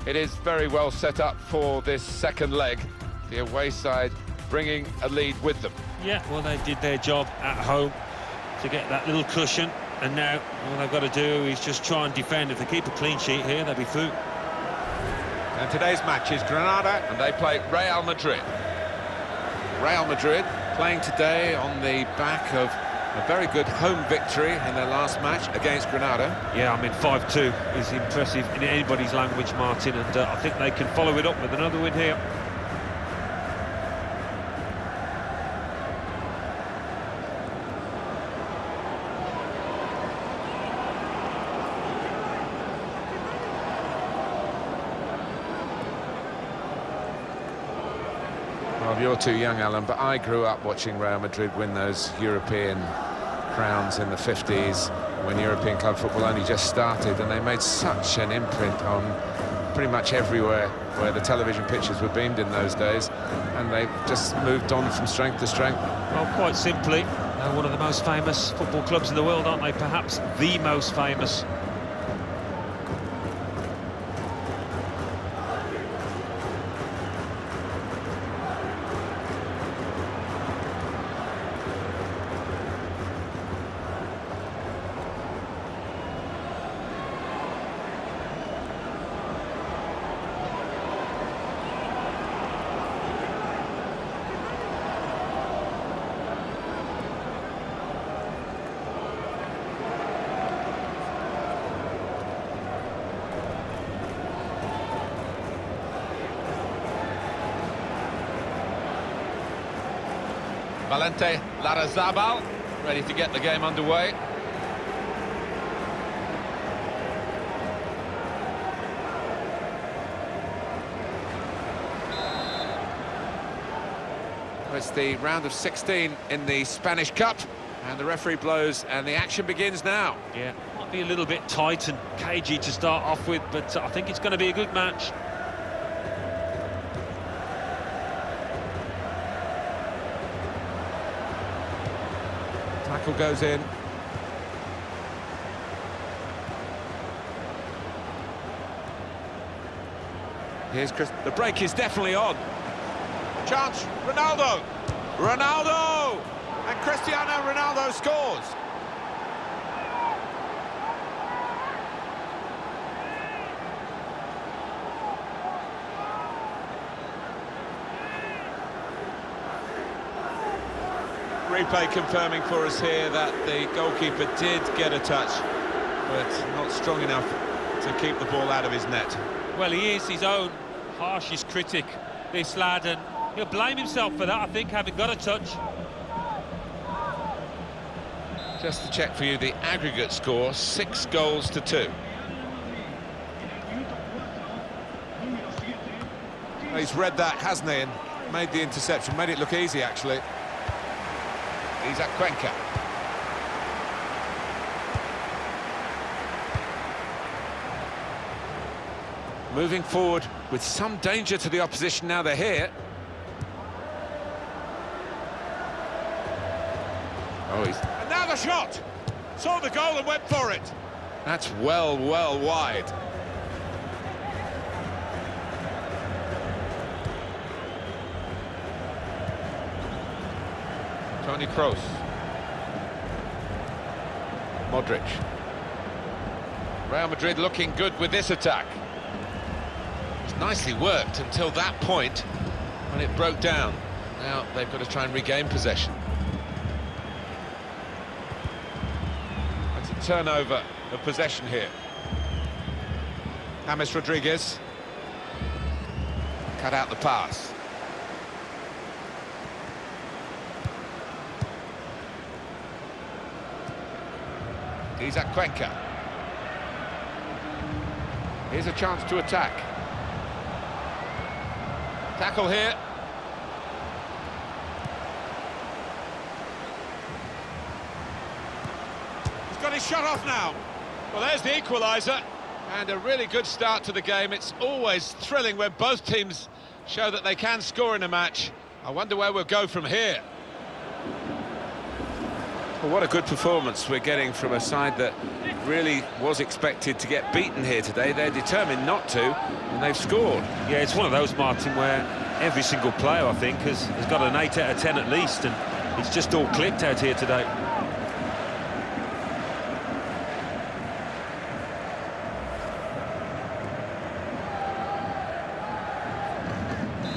It is very well set up for this second leg. The away side bringing a lead with them. Yeah, well, they did their job at home to get that little cushion, and now all they've got to do is just try and defend. If they keep a clean sheet here, they'll be through. And today's match is Granada, and they play Real Madrid. Real Madrid playing today on the back of a very good home victory in their last match against Granada. Yeah, I mean, 5-2 is impressive in anybody's language, Martin, and I think they can follow it up with another win here. Well, you're too young, Alan, but I grew up watching Real Madrid win those European crowns in the 50s when European club football only just started, and they made such an imprint on pretty much everywhere where the television pictures were beamed in those days, and they've just moved on from strength to strength. Well, quite simply, they're one of the most famous football clubs in the world, aren't they? Perhaps the most famous. Valente Larrazabal ready to get the game underway. It's the round of 16 in the Spanish Cup, and the referee blows and the action begins now. Yeah, might be a little bit tight and cagey to start off with, but I think it's going to be a good match. Tackle goes in. Here's Chris. The break is definitely on. Chance, Ronaldo! Ronaldo! And Cristiano Ronaldo scores! Replay confirming for us here that the goalkeeper did get a touch, but not strong enough to keep the ball out of his net. Well, he is his own harshest critic, this lad, and he'll blame himself for that, I think, having got a touch. Just to check for you the aggregate score, 6-2. He's read that, hasn't he, and made the interception, made it look easy, actually. He's at Cuenca. Moving forward with some danger to the opposition now they're here. Oh, he's... And now the shot! Saw the goal and went for it. That's well wide. Toni Kroos. Modric. Real Madrid looking good with this attack. It's nicely worked until that point when it broke down. Now they've got to try and regain possession. That's a turnover of possession here. James Rodriguez. Cut out the pass. He's at Cuenca. Here's a chance to attack. Tackle here. He's got his shot off now. Well, there's the equaliser. And a really good start to the game. It's always thrilling when both teams show that they can score in a match. I wonder where we'll go from here. Well, what a good performance we're getting from a side that really was expected to get beaten here today. They're determined not to, and they've scored. Yeah, it's one of those, Martin, where every single player, I think, has got an 8 out of 10 at least, and it's just all clicked out here today.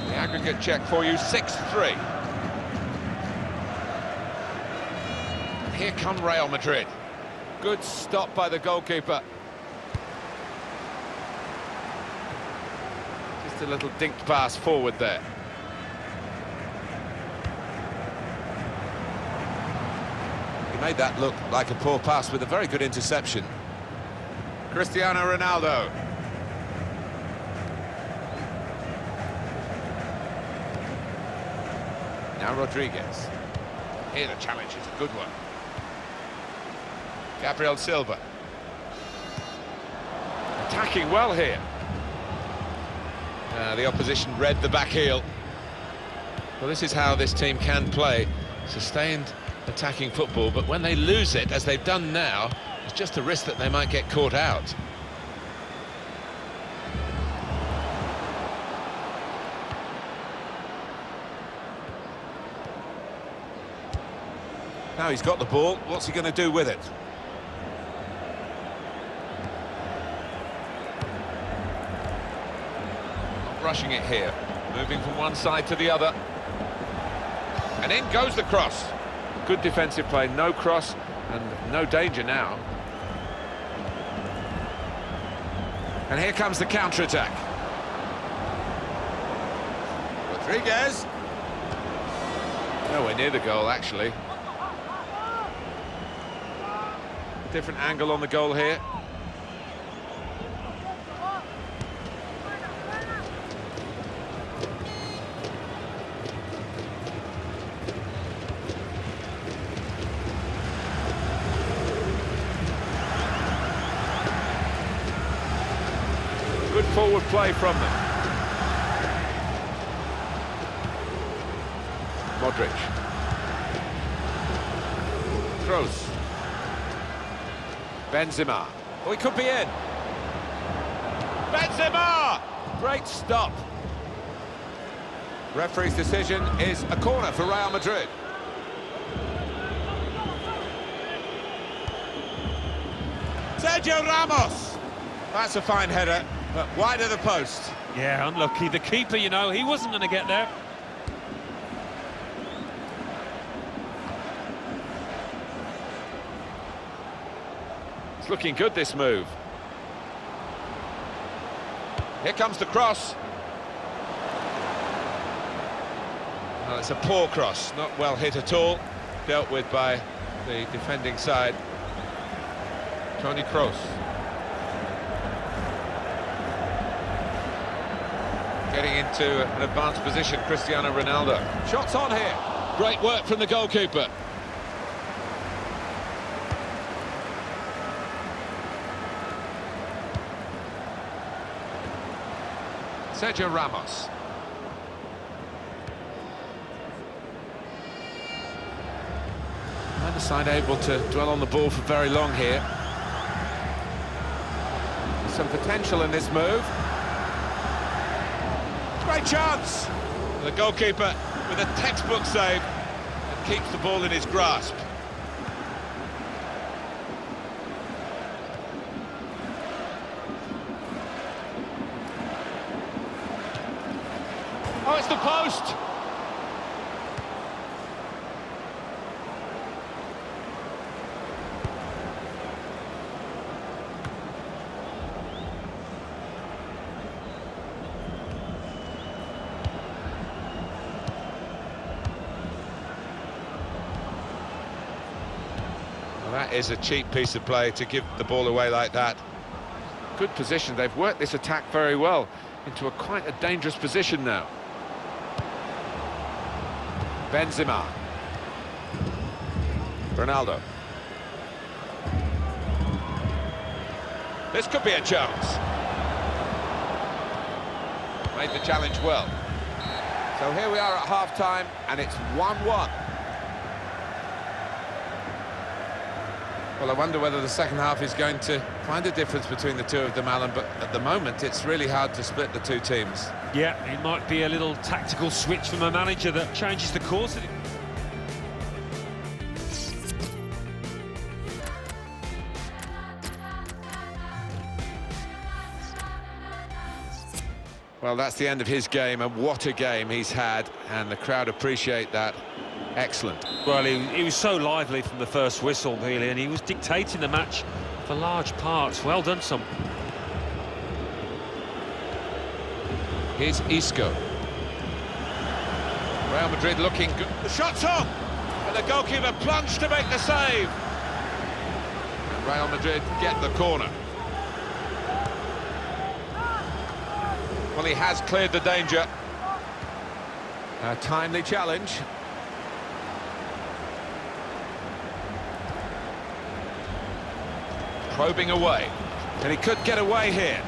The aggregate check for you, 6-3. Here come Real Madrid. Good stop by the goalkeeper. Just a little dinked pass forward there. He made that look like a poor pass with a very good interception. Cristiano Ronaldo. Now Rodriguez. Here the challenge is a good one. Gabriel Silva. Attacking well here. The opposition read the back heel. Well, this is how this team can play. Sustained attacking football, but when they lose it, as they've done now, it's just a risk that they might get caught out. Now he's got the ball, what's he going to do with it? Not rushing it here, moving from one side to the other. And in goes the cross. Good defensive play, no cross and no danger now. And here comes the counter-attack. Rodriguez. Nowhere near the goal, actually. Different angle on the goal here. Good forward play from them. Modric. Kroos. Benzema. Oh, he could be in. Benzema! Great stop. Referee's decision is a corner for Real Madrid. Sergio Ramos. That's a fine header, but wide of the post. Yeah, unlucky. The keeper, you know, he wasn't going to get there. It's looking good, this move. Here comes the cross. Well, it's a poor cross, not well hit at all. Dealt with by the defending side. Toni Kroos. Getting into an advanced position, Cristiano Ronaldo. Shots on here. Great work from the goalkeeper. Sergio Ramos. Neither side able to dwell on the ball for very long here. There's some potential in this move. Great chance! The goalkeeper with a textbook save and keeps the ball in his grasp. Oh, it's the post! Well, that is a cheap piece of play to give the ball away like that. Good position, they've worked this attack very well into quite a dangerous position now. Benzema. Ronaldo. This could be a chance. Made the challenge well. So here we are at half-time, and it's 1-1. Well, I wonder whether the second half is going to find a difference between the two of them, Alan, but at the moment it's really hard to split the two teams. Yeah, it might be a little tactical switch from a manager that changes the course of it. Well, that's the end of his game, and what a game he's had, and the crowd appreciate that. Excellent. Well, he was so lively from the first whistle, really, and he was dictating the match for large parts. Well done, son. Here's Isco. Real Madrid looking good. The shot's on! And the goalkeeper plunged to make the save. And Real Madrid get the corner. Well, he has cleared the danger. A timely challenge. Probing away. And he could get away here.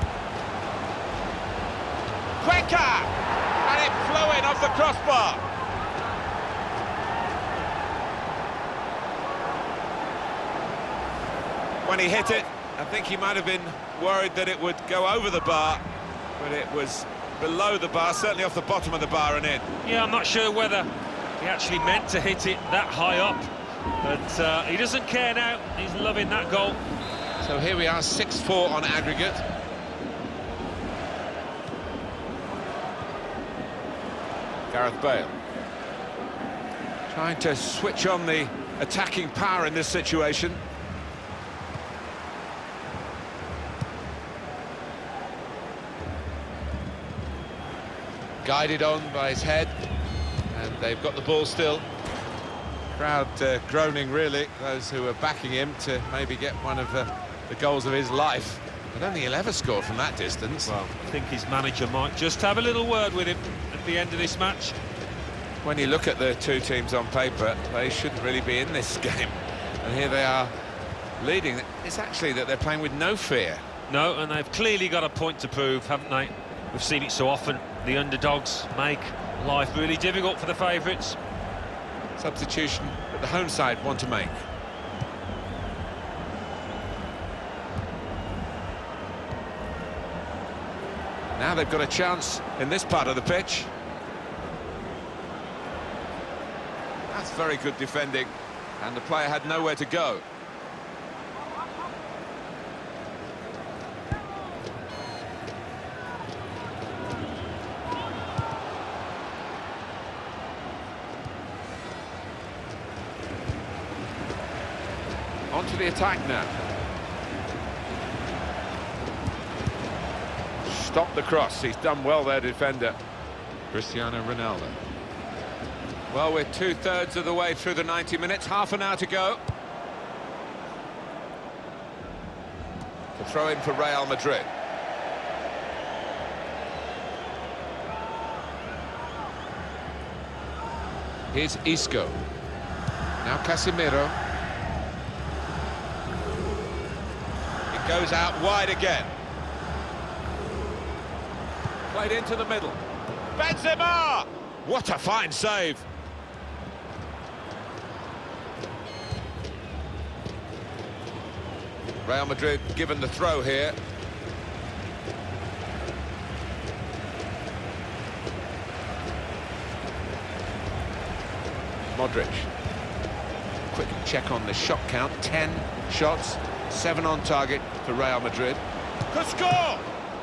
Cuenca! And it flew in off the crossbar. When he hit it, I think he might have been worried that it would go over the bar, but it was below the bar, certainly off the bottom of the bar and in. Yeah, I'm not sure whether he actually meant to hit it that high up, but he doesn't care now. He's loving that goal. So here we are, 6-4 on aggregate. Gareth Bale. Trying to switch on the attacking power in this situation. Guided on by his head, and they've got the ball still. Crowd groaning, really, those who are backing him to maybe get one of the goals of his life. I don't think he'll ever score from that distance. Well, I think his manager might just have a little word with him at the end of this match. When you look at the two teams on paper, they shouldn't really be in this game. And here they are leading. It's actually that they're playing with no fear. No, and they've clearly got a point to prove, haven't they? We've seen it so often. The underdogs make life really difficult for the favourites. Substitution that the home side want to make. Now they've got a chance in this part of the pitch. That's very good defending, and the player had nowhere to go. On to the attack now. Stop the cross. He's done well there, defender. Cristiano Ronaldo. Well, we're two-thirds of the way through the 90 minutes. Half an hour to go. The throw in for Real Madrid. Here's Isco. Now Casemiro. It goes out wide again. Played into the middle. Benzema! What a fine save. Real Madrid given the throw here. Modric. Quick check on the shot count. 10 shots, 7 on target for Real Madrid. Could score!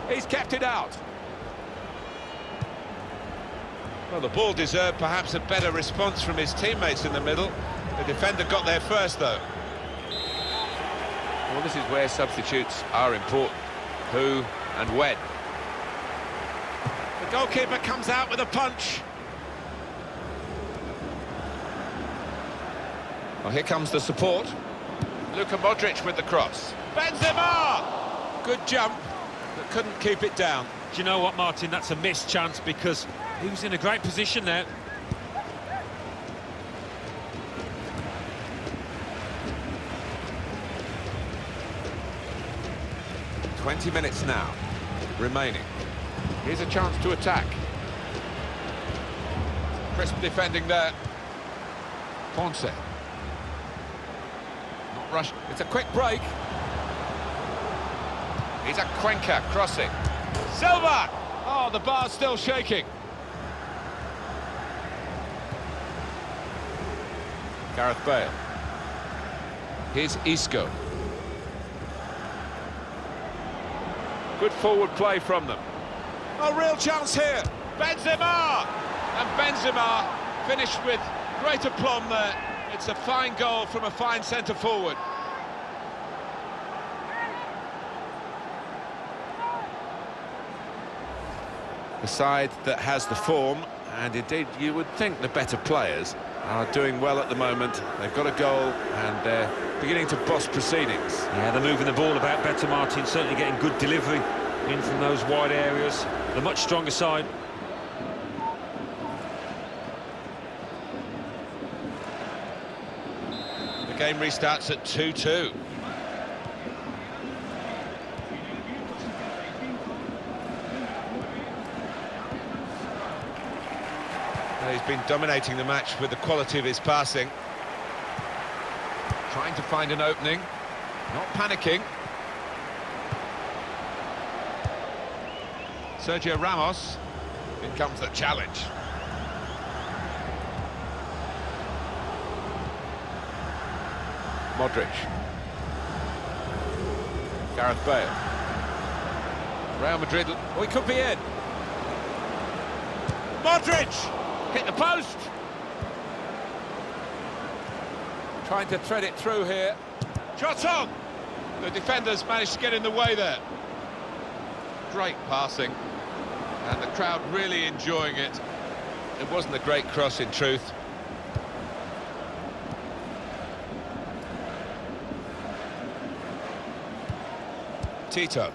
He's kept it out. Well, the ball deserved perhaps a better response from his teammates in the middle. The defender got there first, though. Well, this is where substitutes are important. Who and when. The goalkeeper comes out with a punch. Well, here comes the support. Luka Modric with the cross. Benzema! Good jump, but couldn't keep it down. Do you know what, Martin? That's a missed chance because he was in a great position there. "20 minutes now remaining. Here's a chance to attack. Crisp defending there. Ponce. Not not rush. It's a quick break. He's a Cuenca crossing. Silva! Oh, the bar's still shaking. Gareth Bale. Here's Isco. Good forward play from them. A real chance here. Benzema! And Benzema finished with great aplomb there. It's a fine goal from a fine centre-forward. The side that has the form, and indeed you would think the better players, are doing well at the moment. They've got a goal and they're beginning to boss proceedings. Yeah, they're moving the ball about better, Martin, certainly getting good delivery in from those wide areas. The much stronger side. The game restarts at 2-2. He's been dominating the match with the quality of his passing. Trying to find an opening, not panicking. Sergio Ramos, in comes the challenge. Modric. Gareth Bale. Real Madrid, oh, he could be in. Modric! Hit the post! Trying to thread it through here. Shot on! The defenders managed to get in the way there. Great passing. And the crowd really enjoying it. It wasn't a great cross in truth. Tito.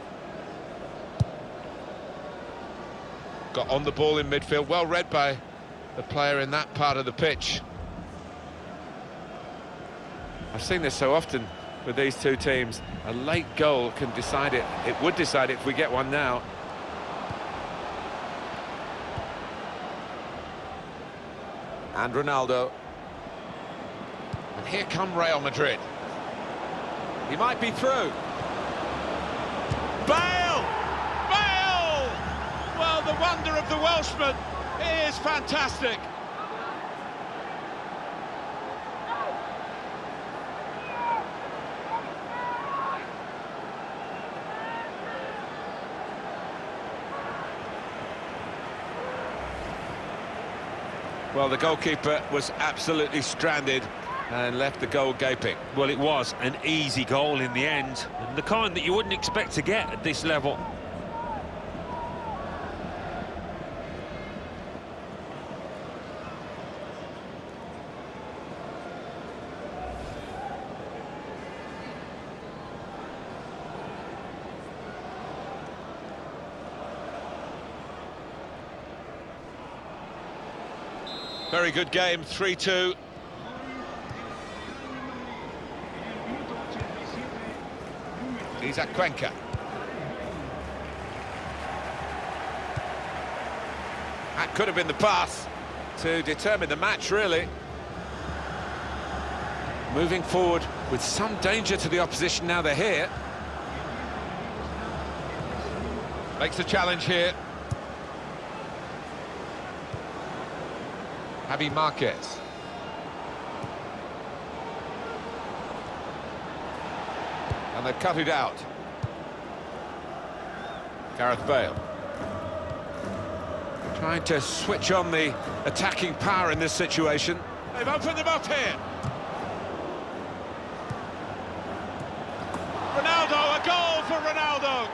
Got on the ball in midfield, well read by the player in that part of the pitch. I've seen this so often with these two teams. A late goal can decide it. It would decide it if we get one now. And Ronaldo. And here come Real Madrid. He might be through. Bale! Bale! Well, the wonder of the Welshman. He is fantastic. Well, the goalkeeper was absolutely stranded and left the goal gaping. Well, it was an easy goal in the end, and the kind that you wouldn't expect to get at this level. Very good game, 3-2. He's at Cuenca. That could have been the pass to determine the match, really. Moving forward with some danger to the opposition now they're here. Makes the challenge here. Javi Marquez. And they've cut it out. Gareth Bale. Trying to switch on the attacking power in this situation. They've opened them up here. Ronaldo, a goal for Ronaldo.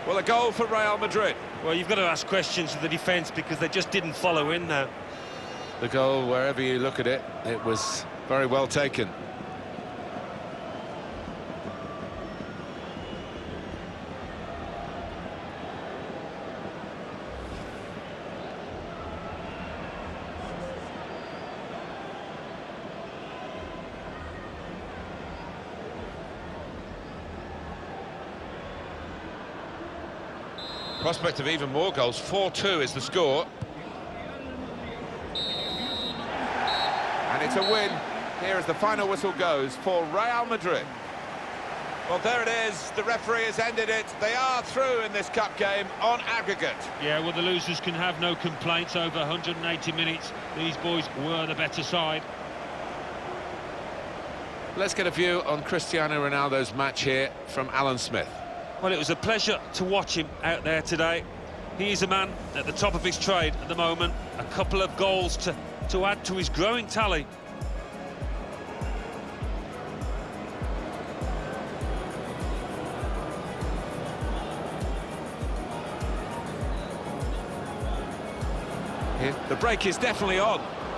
Well, a goal for Real Madrid. Well, you've got to ask questions of the defence because they just didn't follow in there. The goal, wherever you look at it, it was very well taken. Prospect of even more goals. 4-2 is the score. And it's a win. Here as the final whistle goes for Real Madrid. Well, there it is. The referee has ended it. They are through in this cup game on aggregate. Yeah, well, the losers can have no complaints. Over 180 minutes, these boys were the better side. Let's get a view on Cristiano Ronaldo's match here from Alan Smith. Well, it was a pleasure to watch him out there today. He is a man at the top of his trade at the moment. A couple of goals to add to his growing tally. The break is definitely on.